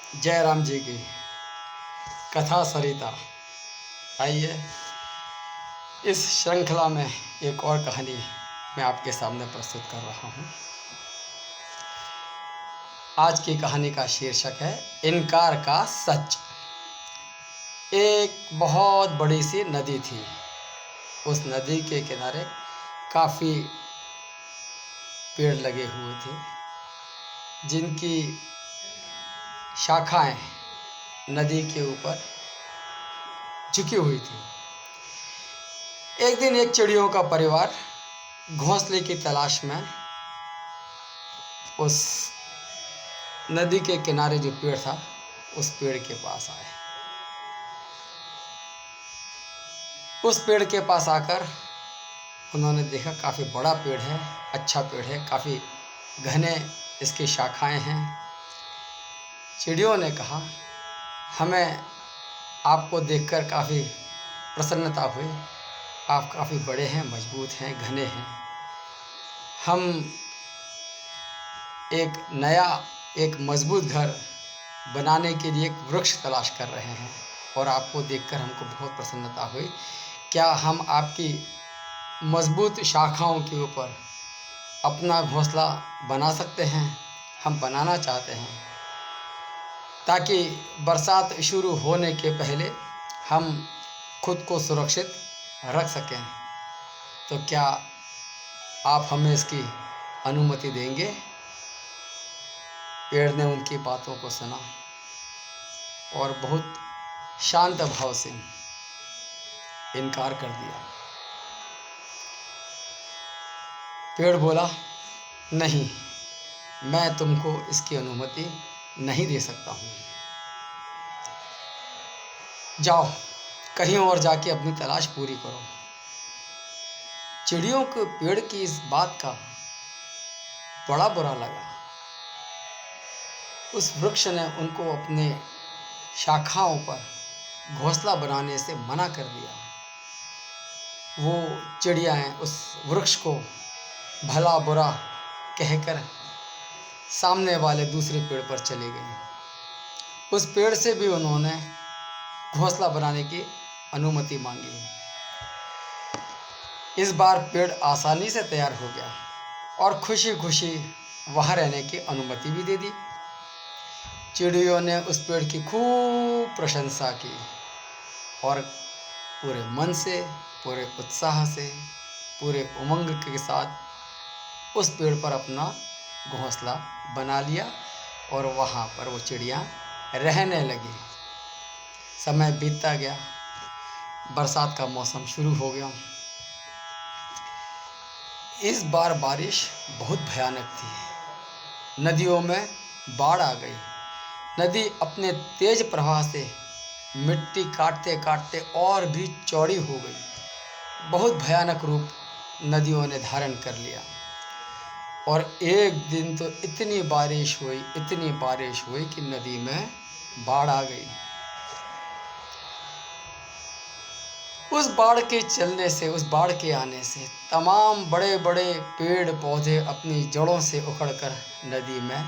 जयराम जी की कथा सरिता। आइए इस श्रृंखला में एक और कहानी मैं आपके सामने प्रस्तुत कर रहा हूँ। आज की कहानी का शीर्षक है इनकार का सच। एक बहुत बड़ी सी नदी थी। उस नदी के किनारे काफ़ी पेड़ लगे हुए थे जिनकी शाखाएं नदी के ऊपर झुकी हुई थी। एक दिन एक चिड़ियों का परिवार घोंसले की तलाश में उस नदी के किनारे जो पेड़ था उस पेड़ के पास आए। उस पेड़ के पास आकर उन्होंने देखा काफ़ी बड़ा पेड़ है, अच्छा पेड़ है, काफ़ी घने इसकी शाखाएं हैं। चिड़ियों ने कहा, हमें आपको देखकर काफ़ी प्रसन्नता हुई। आप काफ़ी बड़े हैं, मजबूत हैं, घने हैं। हम एक मजबूत घर बनाने के लिए एक वृक्ष तलाश कर रहे हैं और आपको देखकर हमको बहुत प्रसन्नता हुई। क्या हम आपकी मजबूत शाखाओं के ऊपर अपना घोंसला बना सकते हैं? हम बनाना चाहते हैं ताकि बरसात शुरू होने के पहले हम खुद को सुरक्षित रख सकें। तो क्या आप हमें इसकी अनुमति देंगे? पेड़ ने उनकी बातों को सुना और बहुत शांत भाव से इनकार कर दिया। पेड़ बोला, नहीं, मैं तुमको इसकी अनुमति नहीं दे सकता हूँ। जाओ, कहीं और जाके अपनी तलाश पूरी करो। चिड़ियों को पेड़ की इस बात का बड़ा बुरा लगा। उस वृक्ष ने उनको अपने शाखाओं पर घोंसला बनाने से मना कर दिया। वो चिड़ियाएँ उस वृक्ष को भला बुरा कहकर सामने वाले दूसरे पेड़ पर चले गए। उस पेड़ से भी उन्होंने घोंसला बनाने की अनुमति मांगी। इस बार पेड़ आसानी से तैयार हो गया और खुशी खुशी वहाँ रहने की अनुमति भी दे दी। चिड़ियों ने उस पेड़ की खूब प्रशंसा की और पूरे मन से, पूरे उत्साह से, पूरे उमंग के साथ उस पेड़ पर अपना घोंसला बना लिया और वहाँ पर वो चिड़ियाँ रहने लगी। समय बीतता गया, बरसात का मौसम शुरू हो गया। इस बार बारिश बहुत भयानक थी। नदियों में बाढ़ आ गई। नदी अपने तेज प्रवाह से मिट्टी काटते काटते और भी चौड़ी हो गई। बहुत भयानक रूप नदियों ने धारण कर लिया और एक दिन तो इतनी बारिश हुई कि नदी में बाढ़ आ गई। उस बाढ़ के चलने से, उस बाढ़ के आने से तमाम बड़े बड़े पेड़ पौधे अपनी जड़ों से उखड़कर नदी में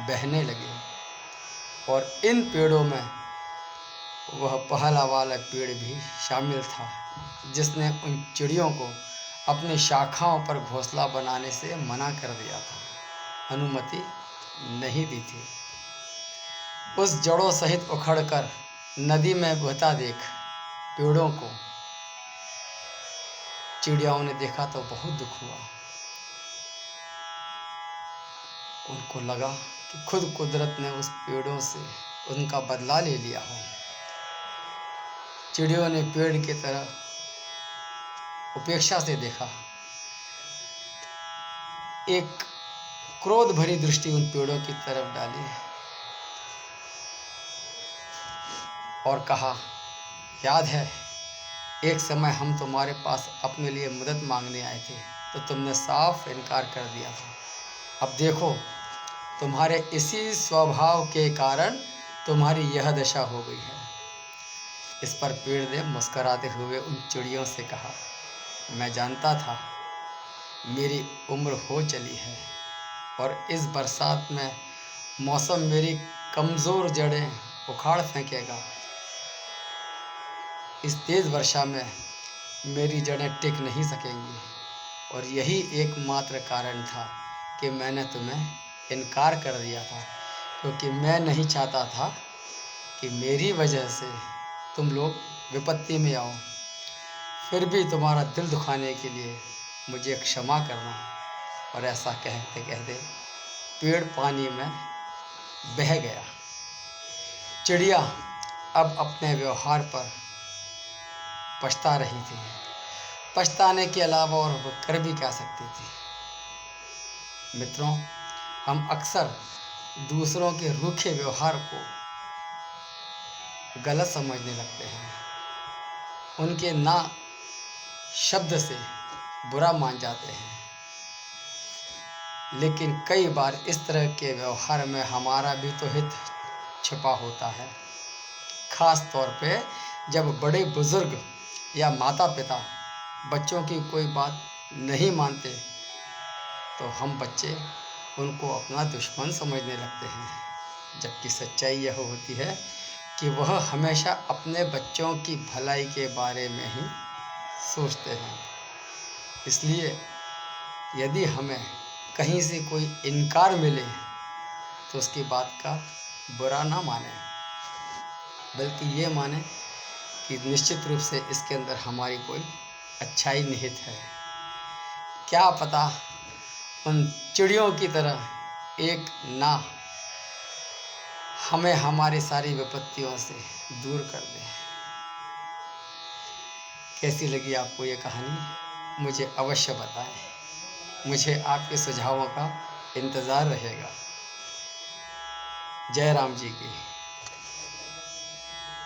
बहने लगे और इन पेड़ों में वह पहला वाला पेड़ भी शामिल था जिसने उन चिड़ियों को अपनी शाखाओं पर घोंसला बनाने से मना कर दिया था, अनुमति नहीं दी थी। उस जड़ों सहित उखड़कर नदी में बहता देख पेड़ों को चिड़ियाओं ने देखा तो बहुत दुख हुआ। उनको लगा कि खुद कुदरत ने उस पेड़ों से उनका बदला ले लिया हो। चिड़ियों ने पेड़ की तरफ उपेक्षा से देखा। एक क्रोध भरी दृष्टि उन पेड़ों की तरफ डाली और कहा, याद है एक समय हम तुम्हारे पास अपने लिए मदद मांगने आए थे तो तुमने साफ इनकार कर दिया था। अब देखो, तुम्हारे इसी स्वभाव के कारण तुम्हारी यह दशा हो गई है। इस पर पेड़ ने मुस्कराते हुए उन चिड़ियों से कहा, मैं जानता था मेरी उम्र हो चली है और इस बरसात में मौसम मेरी कमज़ोर जड़ें उखाड़ फेंकेगा। इस तेज़ वर्षा में मेरी जड़ें टिक नहीं सकेंगी। और यही एकमात्र कारण था कि मैंने तुम्हें इनकार कर दिया था, क्योंकि मैं नहीं चाहता था कि मेरी वजह से तुम लोग विपत्ति में आओ। फिर भी तुम्हारा दिल दुखाने के लिए मुझे क्षमा करना। और ऐसा कहते कहते पेड़ पानी में बह गया। चिड़िया अब अपने व्यवहार पर पछता रही थी। पछताने के अलावा और वो कर भी क्या सकती थी। मित्रों, हम अक्सर दूसरों के रूखे व्यवहार को गलत समझने लगते हैं। उनके ना शब्द से बुरा मान जाते हैं। लेकिन कई बार इस तरह के व्यवहार में हमारा भी तो हित छिपा होता है। ख़ास तौर पे जब बड़े बुज़ुर्ग या माता पिता बच्चों की कोई बात नहीं मानते, तो हम बच्चे उनको अपना दुश्मन समझने लगते हैं। जबकि सच्चाई यह होती है कि वह हमेशा अपने बच्चों की भलाई के बारे में ही सोचते हैं। इसलिए यदि हमें कहीं से कोई इनकार मिले तो उसकी बात का बुरा ना माने, बल्कि ये माने कि निश्चित रूप से इसके अंदर हमारी कोई अच्छाई निहित है। क्या पता उन चिड़ियों की तरह एक ना हमें हमारी सारी विपत्तियों से दूर कर दे। कैसी लगी आपको ये कहानी, मुझे अवश्य बताएं। मुझे आपके सुझावों का इंतज़ार रहेगा। जय राम जी की।